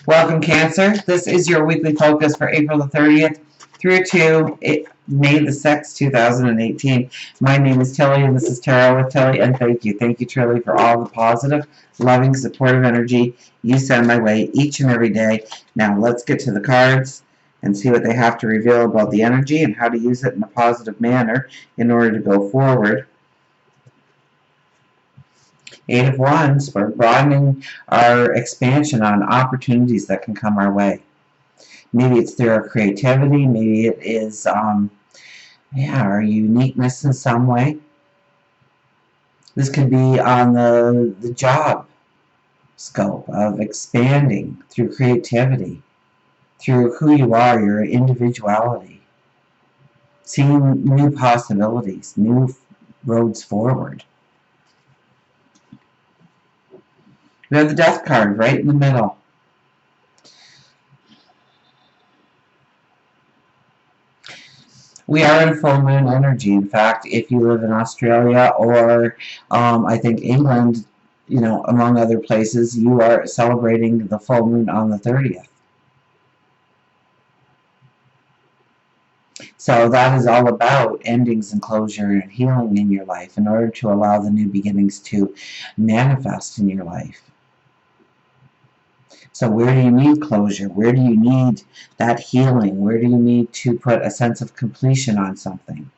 Welcome, Cancer. This is your weekly focus for April the 30th through to May the 6th, 2018. My name is Tilly, and this is Tarot with Tilly, and thank you. Thank you, Tilly, for all the positive, loving, supportive energy you send my way each and every day. Now, let's get to the cards and see what they have to reveal about the energy and how to use it in a positive manner in order to go forward. Eight of Wands, we're broadening our expansion on opportunities that can come our way. Maybe it's through our creativity, maybe it is our uniqueness in some way. This could be on the job scope of expanding through creativity, through who you are, your individuality, seeing new possibilities, new roads forward. We have the Death card right in the middle. We are in full moon energy. In fact, if you live in Australia or I think England, among other places, you are celebrating the full moon on the 30th. So that is all about endings and closure and healing in your life in order to allow the new beginnings to manifest in your life. So where do you need closure? Where do you need that healing? Where do you need to put a sense of completion on something?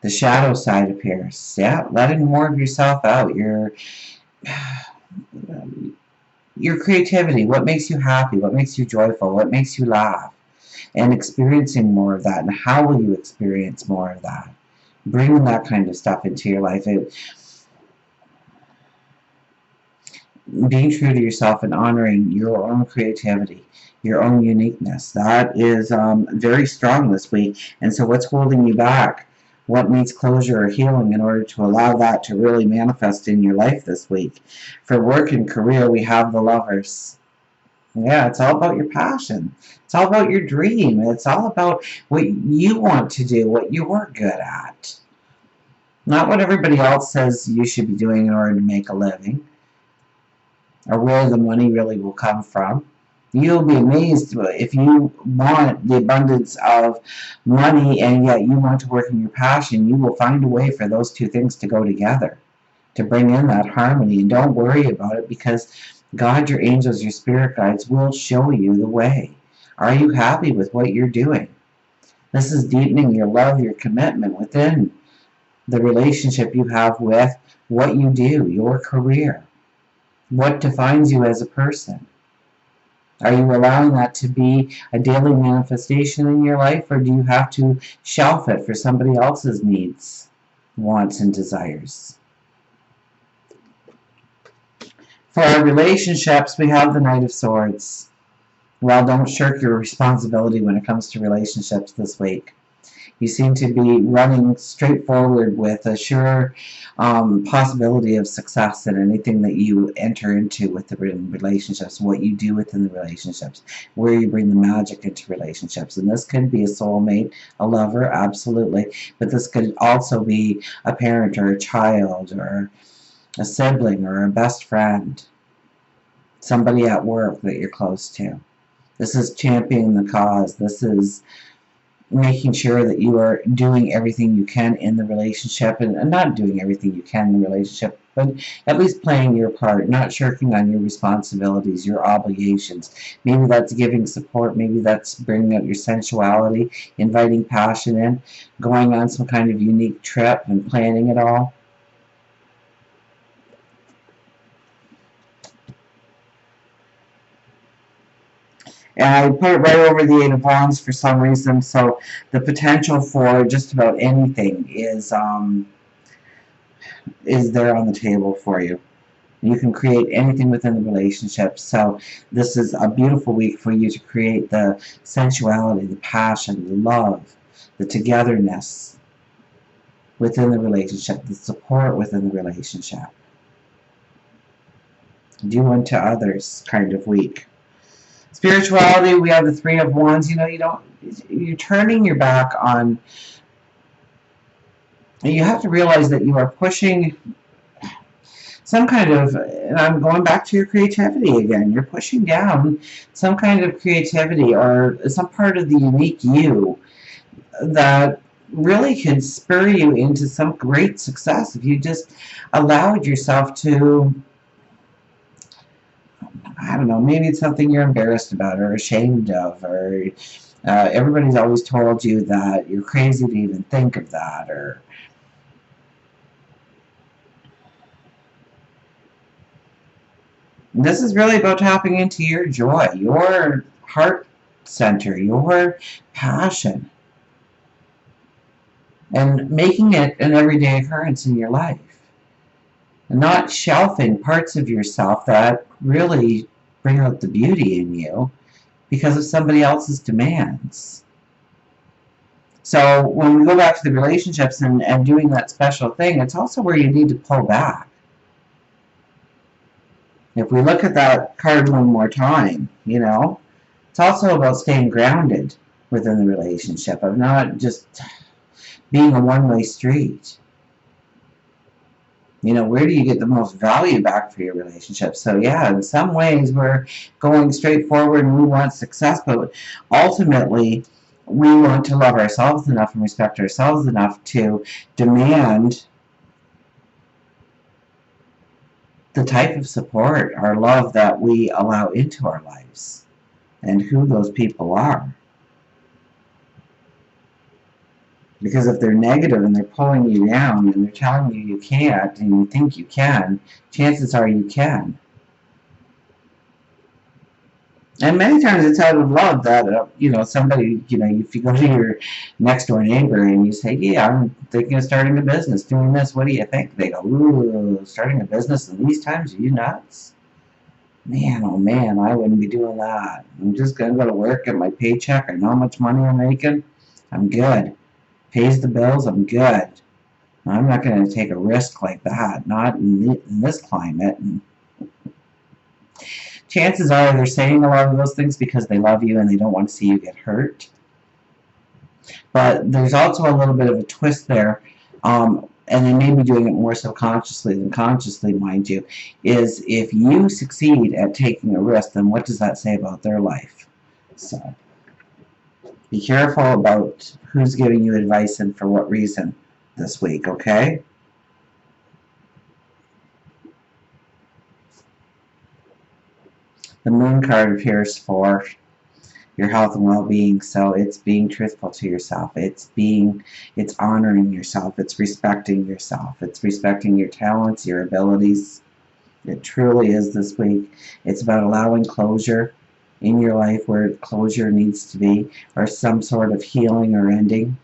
The shadow side appears. Yeah, letting more of yourself out. Your creativity. What makes you happy? What makes you joyful? What makes you laugh? And experiencing more of that. And how will you experience more of that? Bringing that kind of stuff into your life. Being true to yourself and honoring your own creativity, your own uniqueness. That is very strong this week. And so what's holding you back? What needs closure or healing in order to allow that to really manifest in your life this week? For work and career, we have the Lovers. Yeah, it's all about your passion. It's all about your dream. It's all about what you want to do, what you're good at. Not what everybody else says you should be doing in order to make a living, or where the money really will come from. You'll be amazed if you want the abundance of money and yet you want to work in your passion. You will find a way for those two things to go together, to bring in that harmony. And don't worry about it, because God, your angels, your spirit guides will show you the way. Are you happy with what you're doing? This is deepening your love, your commitment within the relationship you have with what you do, your career. What defines you as a person? Are you allowing that to be a daily manifestation in your life, or do you have to shelf it for somebody else's needs, wants, and desires? For our relationships, we have the Knight of Swords. Well, don't shirk your responsibility when it comes to relationships this week. You seem to be running straight forward with a sure possibility of success in anything that you enter into with the relationships, what you do within the relationships, where you bring the magic into relationships. And this could be a soulmate, a lover, absolutely. But this could also be a parent or a child or a sibling or a best friend, somebody at work that you're close to. This is championing the cause. This is making sure that you are doing everything you can in the relationship, and not doing everything you can in the relationship, but at least playing your part, not shirking on your responsibilities, your obligations. Maybe that's giving support, maybe that's bringing out your sensuality, inviting passion in, going on some kind of unique trip and planning it all. And I put it right over the Eight of Wands for some reason, so the potential for just about anything is there on the table for you. You can create anything within the relationship. So this is a beautiful week for you to create the sensuality, the passion, the love, the togetherness within the relationship, the support within the relationship. Do unto others kind of week. Spirituality, we have the Three of Wands. You're turning your back on, you have to realize that you are pushing some kind of, and I'm going back to your creativity again, you're pushing down some kind of creativity or some part of the unique you that really can spur you into some great success if you just allowed yourself to, I don't know, maybe it's something you're embarrassed about or ashamed of, or everybody's always told you that you're crazy to even think of that, or this is really about tapping into your joy, your heart center, your passion, and making it an everyday occurrence in your life. And not shelving parts of yourself that really bring out the beauty in you because of somebody else's demands. So when we go back to the relationships and doing that special thing, it's also where you need to pull back. If we look at that card one more time, you know, it's also about staying grounded within the relationship, of not just being a one-way street. You know, where do you get the most value back for your relationship? So yeah, in some ways we're going straight forward and we want success, but ultimately we want to love ourselves enough and respect ourselves enough to demand the type of support or love that we allow into our lives and who those people are. Because if they're negative and they're pulling you down and they're telling you you can't and you think you can, chances are you can. And many times it's out of love that, you know, somebody, you know, if you go to your next door neighbor and you say, yeah, I'm thinking of starting a business, doing this, what do you think? They go, ooh, starting a business in these times, are you nuts? Man, oh man, I wouldn't be doing that. I'm just going to go to work, get my paycheck, I know how much money I'm making, I'm good. Pays the bills, I'm good. I'm not going to take a risk like that, not in this climate. And chances are they're saying a lot of those things because they love you and they don't want to see you get hurt. But there's also a little bit of a twist there, and they may be doing it more subconsciously than consciously, mind you, is if you succeed at taking a risk, then what does that say about their life? So be careful about who's giving you advice and for what reason this week, okay? The moon card appears for your health and well-being, so it's being truthful to yourself. It's honoring yourself. It's respecting yourself. It's respecting your talents, your abilities. It truly is this week. It's about allowing closure in your life where closure needs to be, or some sort of healing or ending.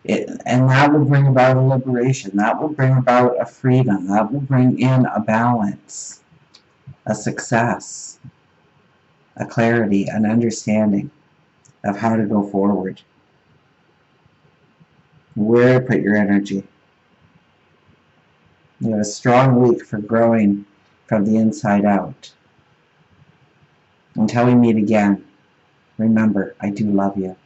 And that will bring about a liberation. That will bring about a freedom. That will bring in a balance, a success, a clarity, an understanding of how to go forward, where to put your energy. You have a strong week for growing from the inside out. Until we meet again, remember, I do love you.